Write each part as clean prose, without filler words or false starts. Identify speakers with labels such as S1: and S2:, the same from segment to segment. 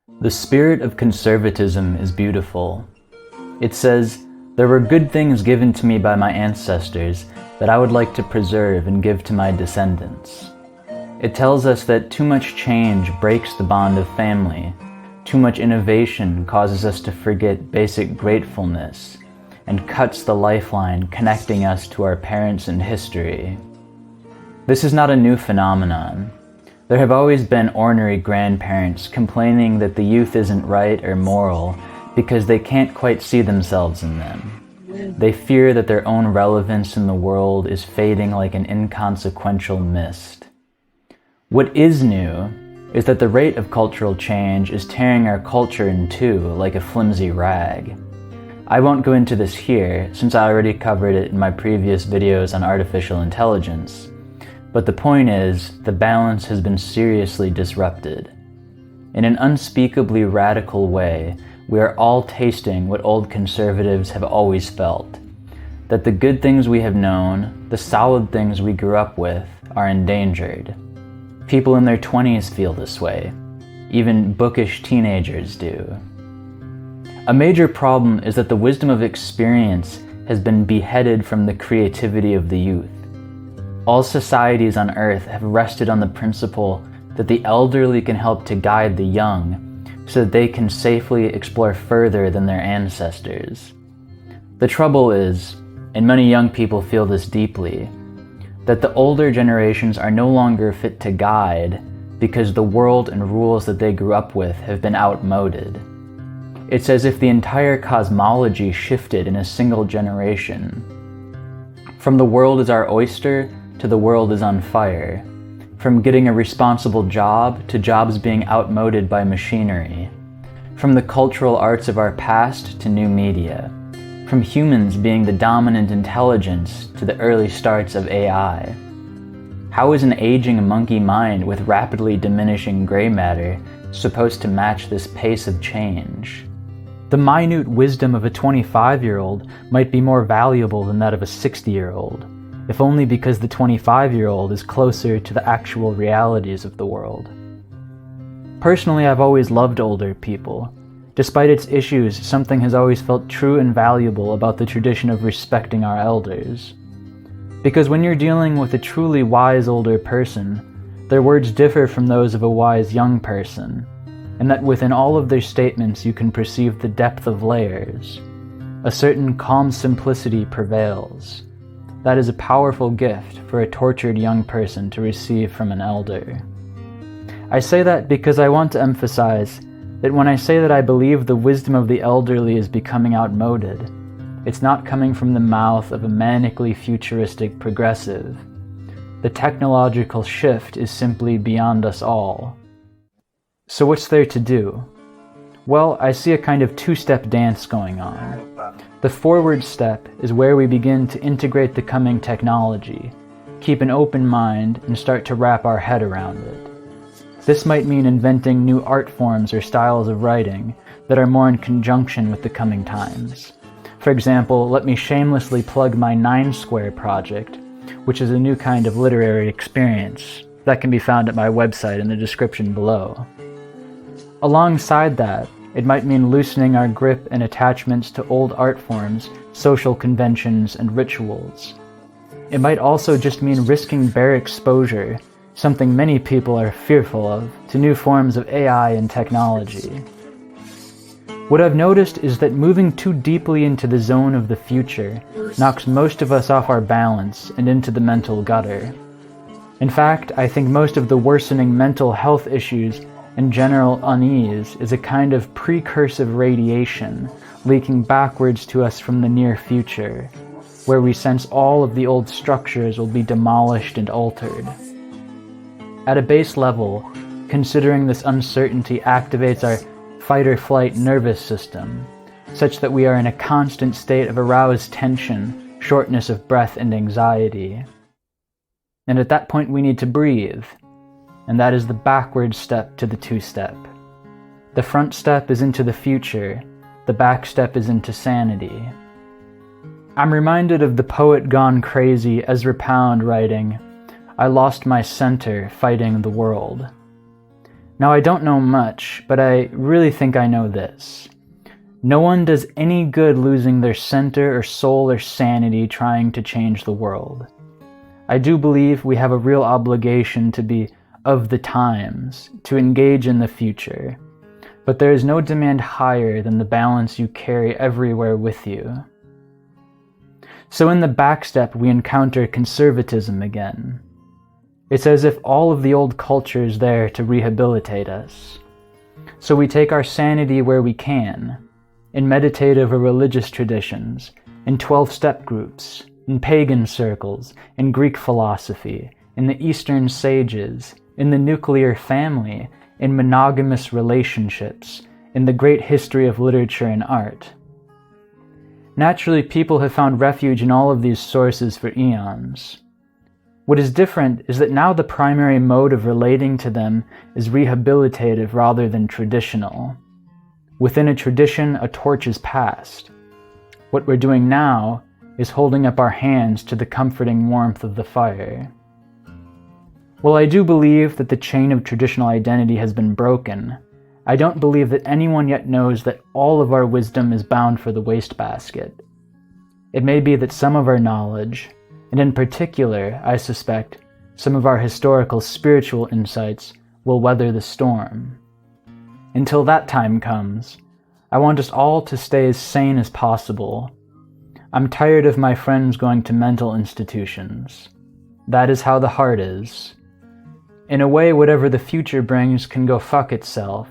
S1: The spirit of conservatism is beautiful. It says, "There were good things given to me by my ancestors that I would like to preserve and give to my descendants." It tells us that too much change breaks the bond of family. Too much innovation causes us to forget basic gratefulness and cuts the lifeline connecting us to our parents and history. This is not a new phenomenon. There have always been ornery grandparents complaining that the youth isn't right or moral because they can't quite see themselves in them. They fear that their own relevance in the world is fading like an inconsequential mist. What is new is that the rate of cultural change is tearing our culture in two like a flimsy rag. I won't go into this here since I already covered it in my previous videos on artificial intelligence. But the point is, the balance has been seriously disrupted. In an unspeakably radical way, we are all tasting what old conservatives have always felt, that the good things we have known, the solid things we grew up with, are endangered. People in their 20s feel this way. Even bookish teenagers do. A major problem is that the wisdom of experience has been beheaded from the creativity of the youth. All societies on Earth have rested on the principle that the elderly can help to guide the young so that they can safely explore further than their ancestors. The trouble is, and many young people feel this deeply, that the older generations are no longer fit to guide because the world and rules that they grew up with have been outmoded. It's as if the entire cosmology shifted in a single generation. From the world is our oyster to the world is on fire. From getting a responsible job to jobs being outmoded by machinery. From the cultural arts of our past to new media. From humans being the dominant intelligence to the early starts of AI. How is an aging monkey mind with rapidly diminishing gray matter supposed to match this pace of change? The minute wisdom of a 25-year-old might be more valuable than that of a 60-year-old. If only because the 25-year-old is closer to the actual realities of the world. Personally, I've always loved older people. Despite its issues, something has always felt true and valuable about the tradition of respecting our elders. Because when you're dealing with a truly wise older person, their words differ from those of a wise young person, and that within all of their statements you can perceive the depth of layers. A certain calm simplicity prevails. That is a powerful gift for a tortured young person to receive from an elder. I say that because I want to emphasize that when I say that I believe the wisdom of the elderly is becoming outmoded, it's not coming from the mouth of a manically futuristic progressive. The technological shift is simply beyond us all. So what's there to do? Well, I see a kind of two-step dance going on. The forward step is where we begin to integrate the coming technology, keep an open mind, and start to wrap our head around it. This might mean inventing new art forms or styles of writing that are more in conjunction with the coming times. For example, let me shamelessly plug my 9 Square project, which is a new kind of literary experience that can be found at my website in the description below. Alongside that, it might mean loosening our grip and attachments to old art forms, social conventions, and rituals. It might also just mean risking bare exposure, something many people are fearful of, to new forms of AI and technology. What I've noticed is that moving too deeply into the zone of the future knocks most of us off our balance and into the mental gutter. In fact, I think most of the worsening mental health issues and general unease is a kind of precursive radiation leaking backwards to us from the near future, where we sense all of the old structures will be demolished and altered. At a base level, considering this uncertainty activates our fight-or-flight nervous system, such that we are in a constant state of aroused tension, shortness of breath, and anxiety. And at that point we need to breathe. And that is the backward step to the two-step. The front step is into the future, the back step is into sanity. I'm reminded of the poet gone crazy Ezra Pound writing, "I lost my center fighting the world." Now, I don't know much, but I really think I know this. No one does any good losing their center or soul or sanity trying to change the world. I do believe we have a real obligation to be of the times, to engage in the future, but there is no demand higher than the balance you carry everywhere with you. So in the backstep, we encounter conservatism again. It's as if all of the old culture is there to rehabilitate us. So we take our sanity where we can, in meditative or religious traditions, in 12-step groups, in pagan circles, in Greek philosophy, in the Eastern sages, in the nuclear family, in monogamous relationships, in the great history of literature and art. Naturally, people have found refuge in all of these sources for eons. What is different is that now the primary mode of relating to them is rehabilitative rather than traditional. Within a tradition, a torch is passed. What we're doing now is holding up our hands to the comforting warmth of the fire. While I do believe that the chain of traditional identity has been broken, I don't believe that anyone yet knows that all of our wisdom is bound for the wastebasket. It may be that some of our knowledge, and in particular, I suspect, some of our historical spiritual insights, will weather the storm. Until that time comes, I want us all to stay as sane as possible. I'm tired of my friends going to mental institutions. That is how the heart is. In a way, whatever the future brings can go fuck itself,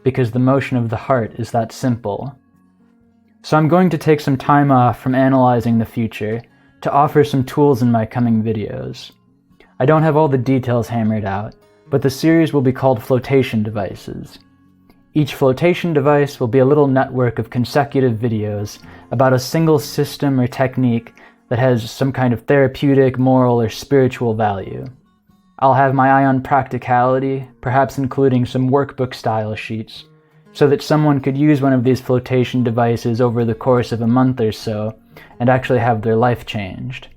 S1: because the motion of the heart is that simple. So I'm going to take some time off from analyzing the future to offer some tools in my coming videos. I don't have all the details hammered out, but the series will be called Flotation Devices. Each flotation device will be a little network of consecutive videos about a single system or technique that has some kind of therapeutic, moral, or spiritual value. I'll have my eye on practicality, perhaps including some workbook-style sheets, so that someone could use one of these flotation devices over the course of a month or so and actually have their life changed.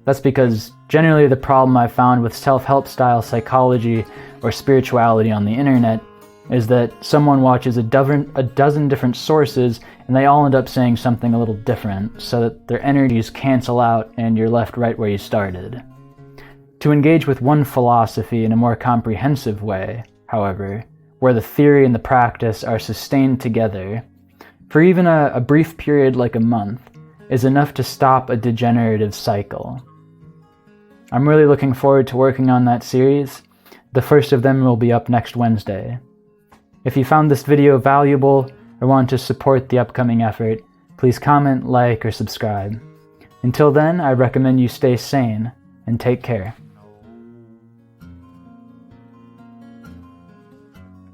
S1: That's because generally the problem I've found with self-help style psychology or spirituality on the internet is that someone watches a dozen different sources and they all end up saying something a little different so that their energies cancel out and you're left right where you started. To engage with one philosophy in a more comprehensive way, however, where the theory and the practice are sustained together, for even a brief period like a month, is enough to stop a degenerative cycle. I'm really looking forward to working on that series. The first of them will be up next Wednesday. If you found this video valuable or want to support the upcoming effort, please comment, like, or subscribe. Until then, I recommend you stay sane and take care.